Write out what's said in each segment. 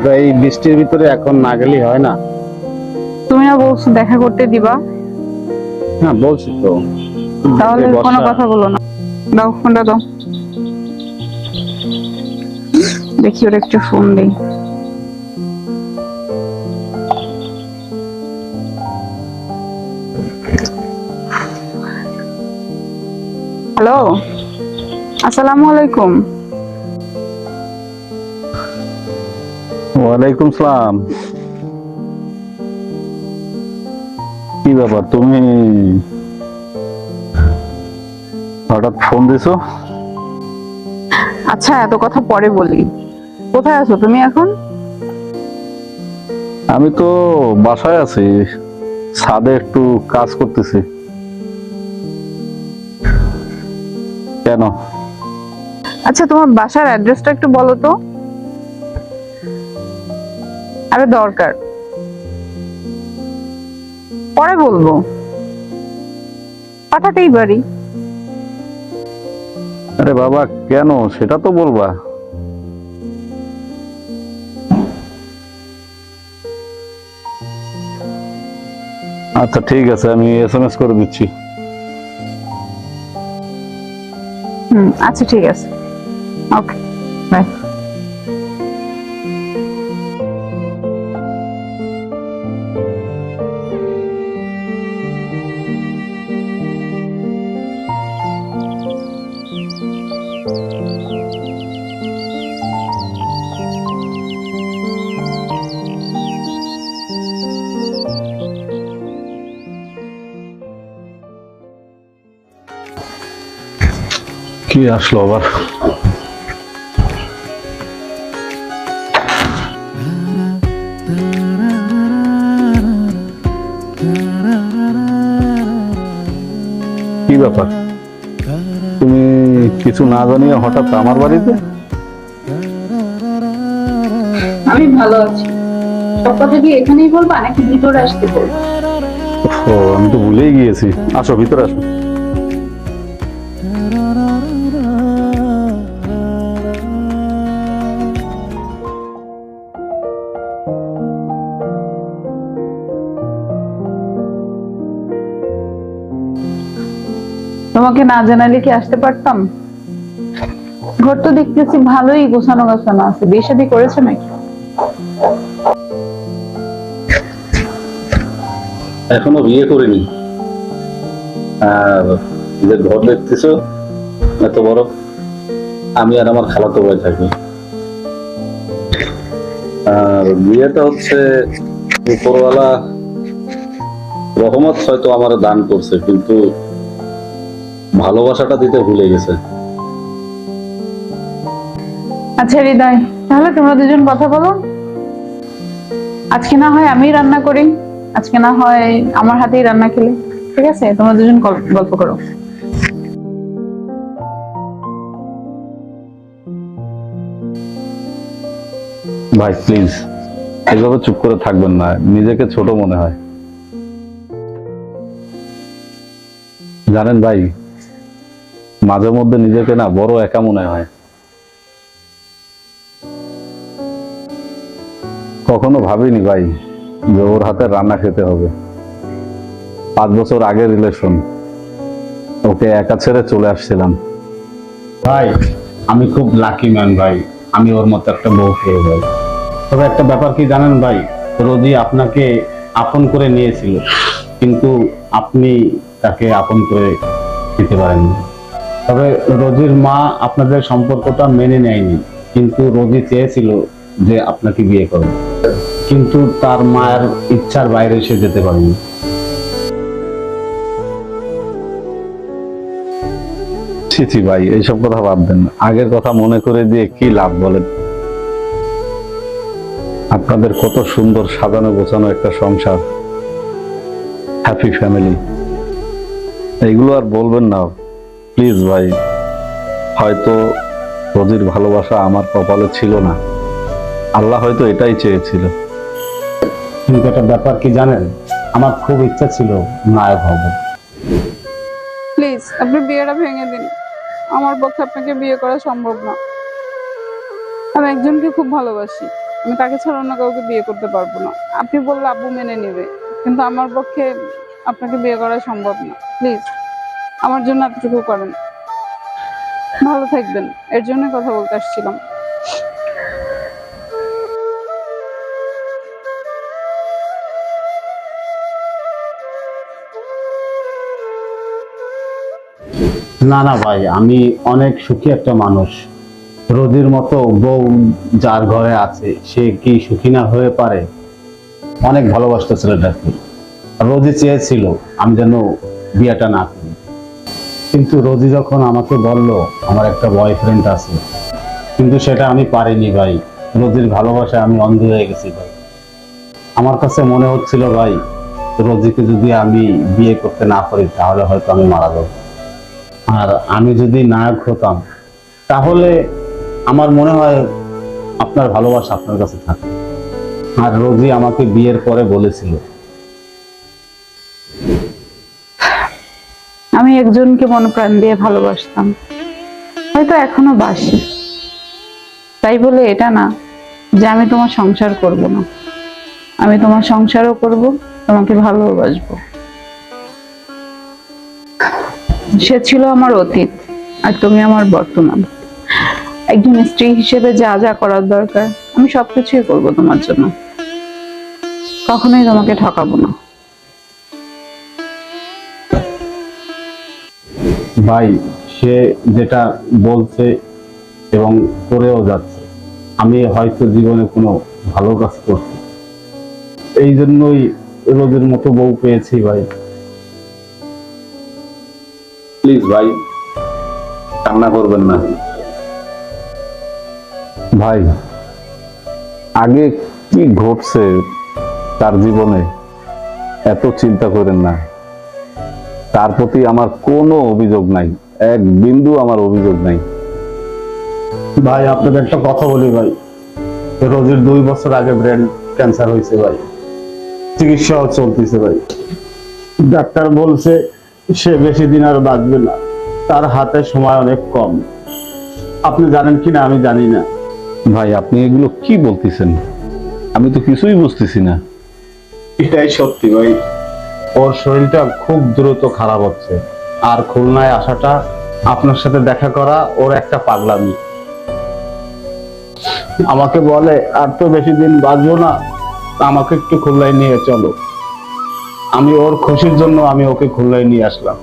আচ্ছা, এই বৃষ্টির ভিতরে এখন না গেলেই হয় না? তুমি না বলছো দেখা করতে দিবা? হ্যাঁ বলছি তো। তাহলে এই কোনো বর্ষা। কথা বলো না। দাও ফোনটা দাও, দেখি ওর একটু ফোন দিই। হ্যালো, আসসালামু আলাইকুম। ওয়ালাইকুম সালাম। কি ব্যাপার, তুমি হঠাৎ ফোন দিছো? আচ্ছা, এত কথা পরে বলি। কোথায় আছো তুমি এখন? আমি তো বাসায় আছি, ছাদে একটু কাজ করতেছি। কেন? আচ্ছা, তোমার বাসার অ্যাড্রেসটা একটু বলো তো। আরে দরকার, পরে বলবো, পাঠাতেই পারি। আরে বাবা, কেন সেটা তো বলবা। আচ্ছা ঠিক আছে, আমি এসএমএস করে দিচ্ছি। আচ্ছা ঠিক আছে, ওকে, বাই। কি আসলো আবার? কি ব্যাপার, তুমি কিছু না জানিয়ে হঠাৎ আমার বাড়িতে? আমি ভালো আছি। সব কথা কি এখানেই বলবা নাকি ভিতরে আসতে বলবো? ও, আমি তো ভুলেই গিয়েছি। আসো ভিতরে আসো। তোমাকে না জানালে কি আসতে পারতাম? ঘর তো দেখতেছি ভালোই গোছানো গোছানো আছে। বিয়ে শাদী করেছে নাকি? এখনো বিয়ে করিনি। আর যে ঘর দেখতেছো এত বড়, আমি আর আমার খালাতো ভাই থাকি। আর বিয়েটা হচ্ছে উপরওয়ালা রহমত হয়তো আমার দান করছে, কিন্তু ভালোবাসাটা দিতে ভুলে গেছে। আচ্ছা হৃদয়, তাহলে তোমরা দুজন কথা বলো। আজকে না হয় আমি রান্না করি, আজকে না হয় আমার হাতেই রান্না খেলে। ঠিক আছে, তোমরা দুজন গল্প করো। ভাই প্লিজ, এইভাবে চুপ করে থাকবেন না, নিজেকে ছোট মনে হয়। জানেন ভাই, মাঝে মধ্যে নিজেকে না বড় একা মনে হয়। কখনো ভাবিনি ভাই যে ওর হাতে রান্না খেতে হবে। 5 বছর আগের রিলেশন, ওকে একা ছেড়ে চলে আসছিলাম। ভাই আমি খুব লাকি ম্যান ভাই, আমি ওর মতো একটা বউ পেয়ে যাই। তবে একটা ব্যাপার কি জানেন ভাই, রোজি আপনাকে আপন করে নিয়েছিল, কিন্তু আপনি তাকে আপন করে নিতে পারেননি। তবে রোজির মা আপনাদের সম্পর্কটা মেনে নেয়নি, কিন্তু রোজি চেয়েছিল যে আপনাকে বিয়ে করবে, কিন্তু তার মায়ের ইচ্ছার বাইরে সে যেতে পারেনি। ছি ছি ভাই, এইসব কথা বাদ দেন, আগের কথা মনে করে দিয়ে কি লাভ বলেন? আপনাদের কত সুন্দর সাজানো গোছানো একটা সংসার, হ্যাপি ফ্যামিলি, এইগুলো আর বলবেন না প্লিজ ভাই। হয়তো রোজির ভালোবাসা আমার কপালে ছিল না, আল্লাহ হয়তো এটাই চেয়েছিল। কিন্তু একটা ব্যাপার কি জানেন, আমার খুব ইচ্ছা ছিল নায়ক হব। প্লিজ আপনি বিয়েটা ভেঙে দিন। আমার পক্ষে আপনাকে বিয়ে করা সম্ভব না। আমি একজনকে খুব ভালোবাসি। আমি তাকে ছাড়া অন্য কাউকে বিয়ে করতে পারবো না। আপনি বললে আব্বু মেনে নেবে, কিন্তু আমার পক্ষে আপনাকে বিয়ে করা সম্ভব না। প্লিজ আমার জন্য এতটুকু করেন, ভালো থাকবেন। এর জন্য কথা বলতে আসছিলাম। না না ভাই, আমি অনেক সুখী একটা মানুষ। রোজির মতো বউ যার ঘরে আছে সে কি সুখী না হয়ে পারে? অনেক ভালোবাসতো ছেলেটাকে। রোজি চেয়েছিল আমি যেন বিয়েটা না করি, কিন্তু রোজি যখন আমাকে বলল আমার একটা বয়ফ্রেন্ড আছে, কিন্তু সেটা আমি পারিনি ভাই। রোজির ভালোবাসায় আমি অন্ধ হয়ে গেছি ভাই। আমার কাছে মনে হচ্ছিল ভাই, রোজিকে যদি আমি বিয়ে করতে না পারি তাহলে হয়তো আমি মারা যাবো। আর আমি যদি নায়ক হতাম তাহলে আমার মনে হয় আপনার ভালোবাসা আপনার কাছে থাকে। আর রোজি আমাকে বিয়ের পরে বলেছিল, আমি একজনকে মন প্রাণ দিয়ে ভালোবাসতাম, হয়তো এখনো বাসি। তাই বলে এটা না যে আমি তোমার সংসার করব না। আমি তোমার সংসারও করব, তোমাকে ভালোবাসবো। সে ছিল আমার অতীত, আর তুমি আমার বর্তমান। একজন স্ত্রী হিসেবে যা যা করার দরকার আমি সবকিছুই করব তোমার জন্য। কখনোই তোমাকে ঠকাবো না। ভাই সে যেটা বলছে এবং করেও যাচ্ছে, আমি হয়তো জীবনে কোনো ভালো কাজ করছি, এই জন্যই রোজের মতো বউ পেয়েছি ভাই। প্লিজ ভাই, কান্না করবেন না ভাই। আগে কি ঘটছে তার জীবনে এত চিন্তা করেন না। তার প্রতি আমার কোনো অভিযোগ নাই, এক বিন্দু আমার অভিযোগ নাই। ভাই আপনাকে একটা কথা বলি ভাই, রোজির 2 বছর আগে ব্রেন ক্যান্সার হয়েছে ভাই, চিকিৎসাও চলতেছে ভাই। ডাক্তার বলছে সে বেশি দিন আর বাঁচবে না, তার হাতে সময় অনেক কম। আপনি জানেন কিনা আমি জানি না। ভাই আপনি এগুলো কি বলতেছেন? আমি তো কিছুই বুঝতেছি না। এটাই সত্যি ভাই, ওর শরীরটা খুব দ্রুত খারাপ হচ্ছে। আর খুলনায় আসাটা, আপনার সাথে দেখা করা ওর একটা পাগলামি। আমাকে বলে আর তো বেশি দিন বাঁচবো না, আমাকে একটু খুলনায় নিয়ে চলো। আমি ওর খুশির জন্য আমি ওকে খুলনায় নিয়ে আসলাম।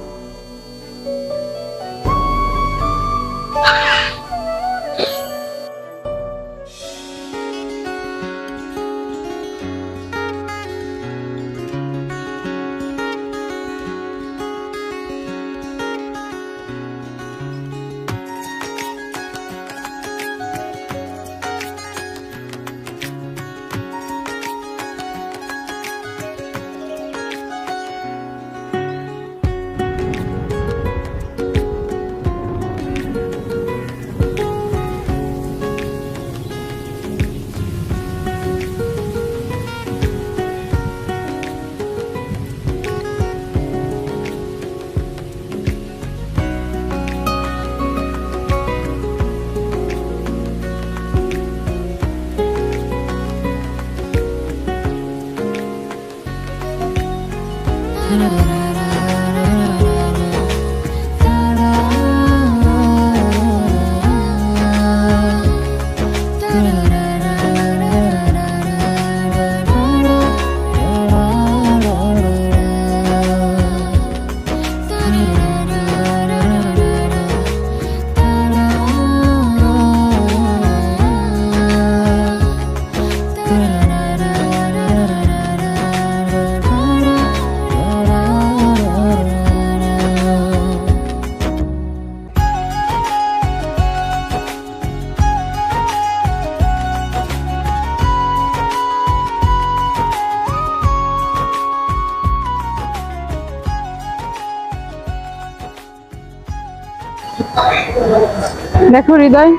দেখো হৃদয়,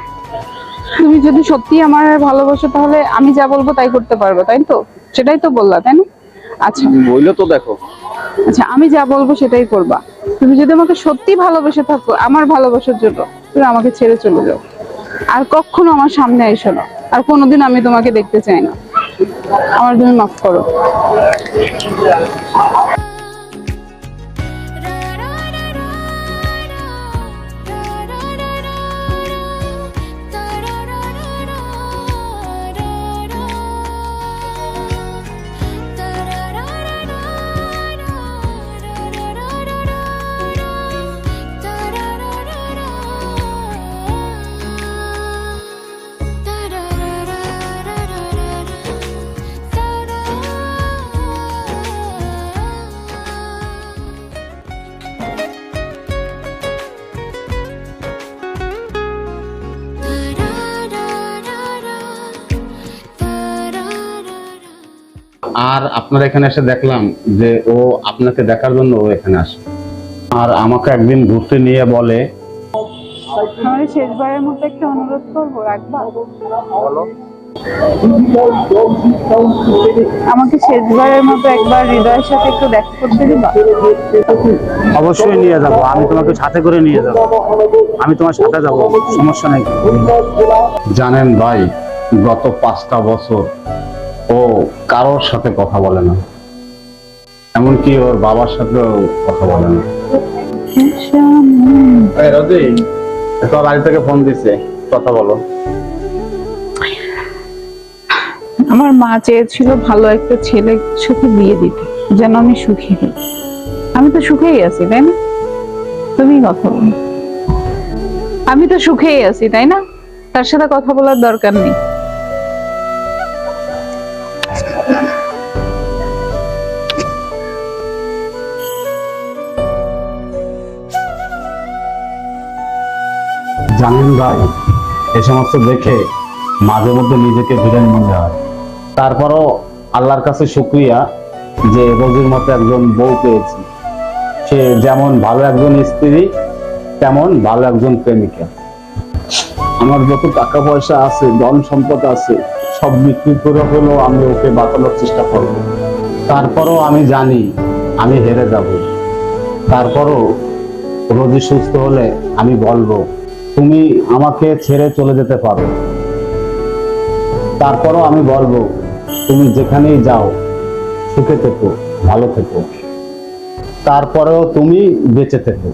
তুমি যদি সত্যি আমার ভালোবাসো তাহলে আমি যা বলবো তাই করতে পারবো, তাই তো? সেটাই তো বললা, তাই না? আচ্ছা বইলে তো দেখো। আচ্ছা, আমি যা বলবো সেটাই করবা। তুমি যদি আমাকে সত্যি ভালোবেসে থাকো, আমার ভালোবাসার জন্য তুমি আমাকে ছেড়ে চলে যাও, আর কখনো আমার সামনে এসো না। আর কোনোদিন আমি তোমাকে দেখতে চাই না। আমার তুমি মাফ করো। আর আপনার এখানে এসে দেখলাম যে ও আপনাকে দেখার জন্য ও এখানে আসে, আর আমাকে একদিন ঘুরতে নিয়ে বলে। আমার শেষবারের মতো একটা অনুরোধ করবো, রাখবা? আমাকে শেষবারের মতো একবার হৃদয়ের সাথে একটু দেখা করতে দিবা? অবশ্যই নিয়ে যাব, আমি তোমাকে সাথে করে নিয়ে যাব, আমি তোমার সাথে যাব, সমস্যা নেই। জানেন ভাই, গত 5টা বছর ও কারোর সাথে কথা বলে না, এমনকি ওর বাবার সাথেও কথা বলে না। রোজি, তোর বাড়ি থেকে ফোন দিছে, কথা বলো। আমার মা চেয়েছিল ভালো একটা ছেলের সাথে বিয়ে দিতে, যেন আমি সুখী হই। আমি তো সুখেই আছি, তাই না? তুমি কথা বলো। আমি তো সুখেই আছি, তাই না? তার সাথে কথা বলার দরকার নেই। জানেন ভাই, এই সমস্ত দেখে মাঝে মধ্যে নিজেকে ভিলেন মনে হয়। তারপরও আল্লাহর কাছে শুকরিয়া যে রোজির মতো একজন বউ পেয়েছি। সে যেমন ভালো একজন স্ত্রী, তেমন ভালো একজন প্রেমিকা। আমার যত টাকা পয়সা আছে, ধন সম্পদ আছে, সব বিক্রি করে হলেও আমি ওকে বাঁচানোর চেষ্টা করব। তারপরও আমি জানি আমি হেরে যাব। তারপরও রোজি সুস্থ হলে আমি বলবো, তুমি আমাকে ছেড়ে চলে যেতে পারো। তারপরও আমি বলবো, তুমি যেখানেই যাও সুখে থেকো, ভালো থেকো। তারপরেও তুমি বেঁচে থেকো।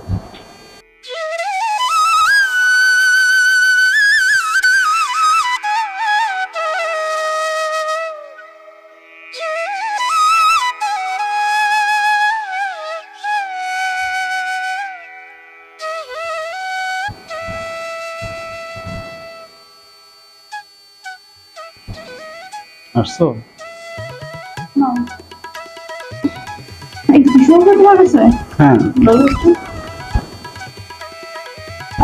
আসছো? হ্যাঁ।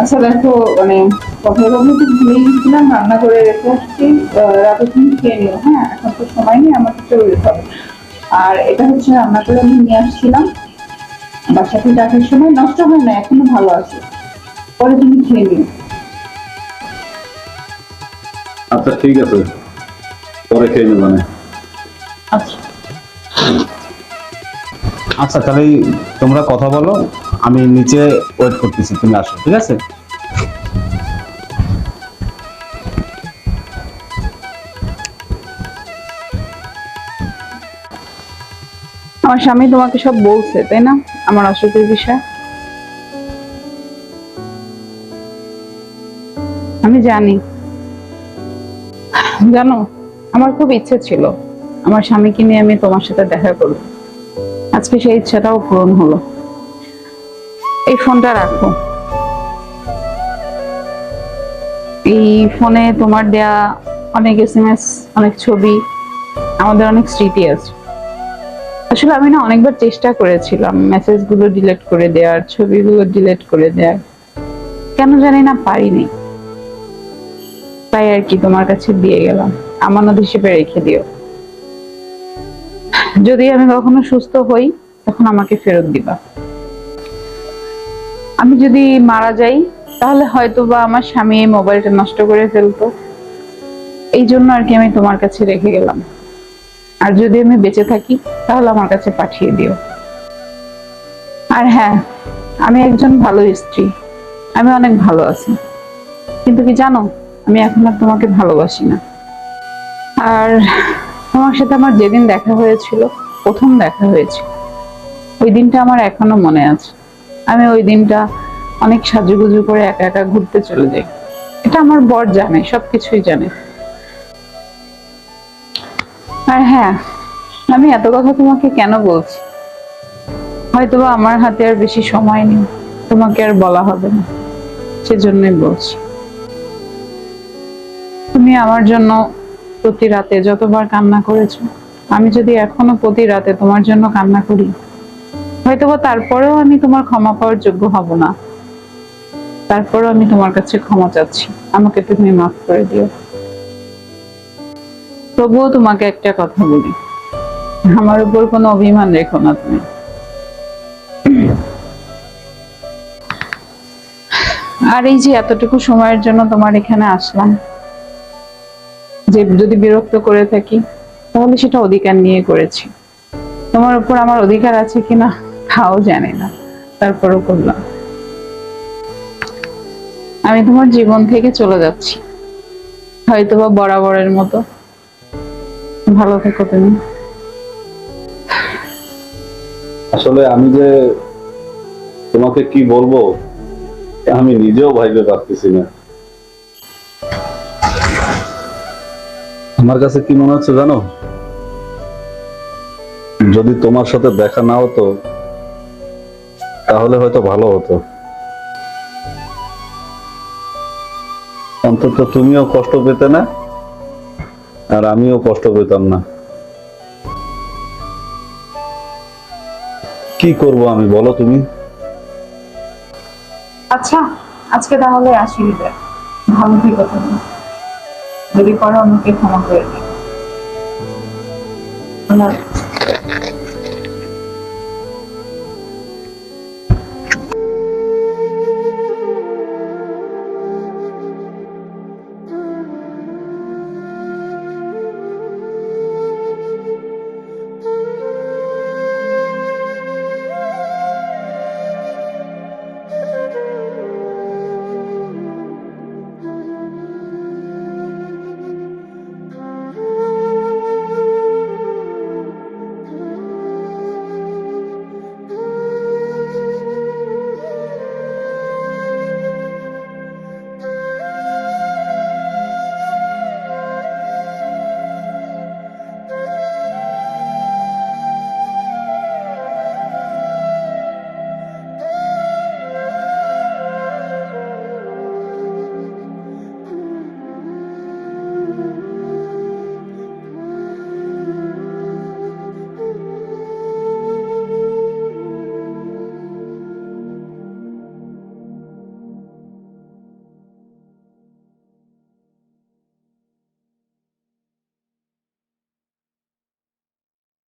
আচ্ছা দেখো, মানে কথা বলতে তো ভুলেই গেছিলাম, রান্না করে রেখে আসছি, রাতে তুমি খেয়ে নিও। হ্যাঁ, এখন তো সময় নেই, আমাকে চলে যেতে হবে। আর এটা হচ্ছে রান্না করে আমি নিয়ে আসছিলাম বাসা থেকে আসার সময়, নষ্ট হয় না, এখনো ভালো আছে। পরে তুমি খেয়ে নিও। আচ্ছা ঠিক আছে, পরে খেয়ে নেব। মানে আচ্ছা। আচ্ছা, তাহলে তোমরা কথা বলো, আমি নিচে ওয়েট করতেছি, তুমি আসো, ঠিক আছে? আমার স্বামী তোমাকে সব বলছে, তাই না, আমার অসুখের বিষয়? আমি জানি। জানো, আমার খুব ইচ্ছে ছিল আমার স্বামীকে নিয়ে আমি তোমার সাথে দেখা করব। আজকে সেই ইচ্ছাটাও পূরণ হলো। এই ফোনটা রাখো। এই ফোনে তোমার দেয়া অনেক SMS, অনেক ছবি, আমাদের অনেক স্মৃতি আছে। আসলে আমি না অনেকবার চেষ্টা করেছিলাম মেসেজগুলো ডিলিট করে দেওয়ার, ছবিগুলো ডিলিট করে দেওয়ার, কেন জানি না পারিনি। তাই আর কি তোমার কাছে দিয়ে গেলাম, আমানত হিসেবে রেখে দিও। যদি আমি কখনো সুস্থ হই তখন আমাকে ফেরত দিবা। আমি যদি মারা যাই তাহলে হয়তো বা আমার স্বামী এই মোবাইলটা নষ্ট করে ফেলতো, এই জন্য আর কি আমি তোমার কাছে রেখে গেলাম। আর যদি আমি বেঁচে থাকি তাহলে আমার কাছে পাঠিয়ে দিও। আর হ্যাঁ, আমি একজন ভালো স্ত্রী, আমি অনেক ভালো আছি, কিন্তু কি জানো, আমি এখন আর তোমাকে ভালোবাসি না। আর তোমার সাথে আমার যেদিন দেখা হয়েছিল, প্রথম দেখা হয়েছিল, ওই দিনটা আমার এখনো মনে আছে। আমি ওই দিনটা অনেক সাজুগুজু করে একা একা ঘুরতে চলে যাই। এটা আমার বর জানে, সবকিছুই জানে। আর হ্যাঁ, আমি এত কথা তোমাকে কেন বলছি, হয়তোবা আমার হাতে আর বেশি সময় নেই, তোমাকে আর বলা হবে না, সেজন্যই বলছি। তুমি আমার জন্য প্রতি রাতে যতবার কান্না করেছো, আমি যদি এখনো প্রতি রাতে তোমার জন্য কান্না করি, হয়তোবা তারপরেও আমি তোমার ক্ষমা পাওয়ার যোগ্য হব না। তারপরেও আমি তোমার কাছে ক্ষমা চাচ্ছি, আমাকে তুমি মাফ করে দিও। তবুও তোমাকে একটা কথা বলি, আমার উপর কোনো অভিমান রেখো না তুমি। আর এই যে এতটুকু সময়ের জন্য তোমার এখানে আসলাম, যে যদি বিরক্ত করে থাকি তাহলে সেটা অধিকার নিয়ে করেছি। তোমার উপর আমার অধিকার আছে কিনা তাও জানি না, তারপরও করলাম। আমি তোমার জীবন থেকে চলে যাচ্ছি, হয়তোবা বরাবরের মতো। ভালো থেকো তুমি। আসলে আমি যে তোমাকে কি বলবো আমি নিজেও ভাইবে পারতেছি না। আমার কাছে কি মনে হচ্ছে জানো, যদি তোমার সাথে দেখা না হতো তাহলে হয়তো ভালো হতো। অন্তত তুমিও কষ্ট পেতে না, আর আমিও কষ্ট পেতাম না। কি করব আমি, বলো তুমি? আচ্ছা, আজকে তাহলে আসি বিদায়। ভালো থেকো তুমি। যদি পারো আমাকে ক্ষমা করে দিও। আল্লাহ হাফেজ।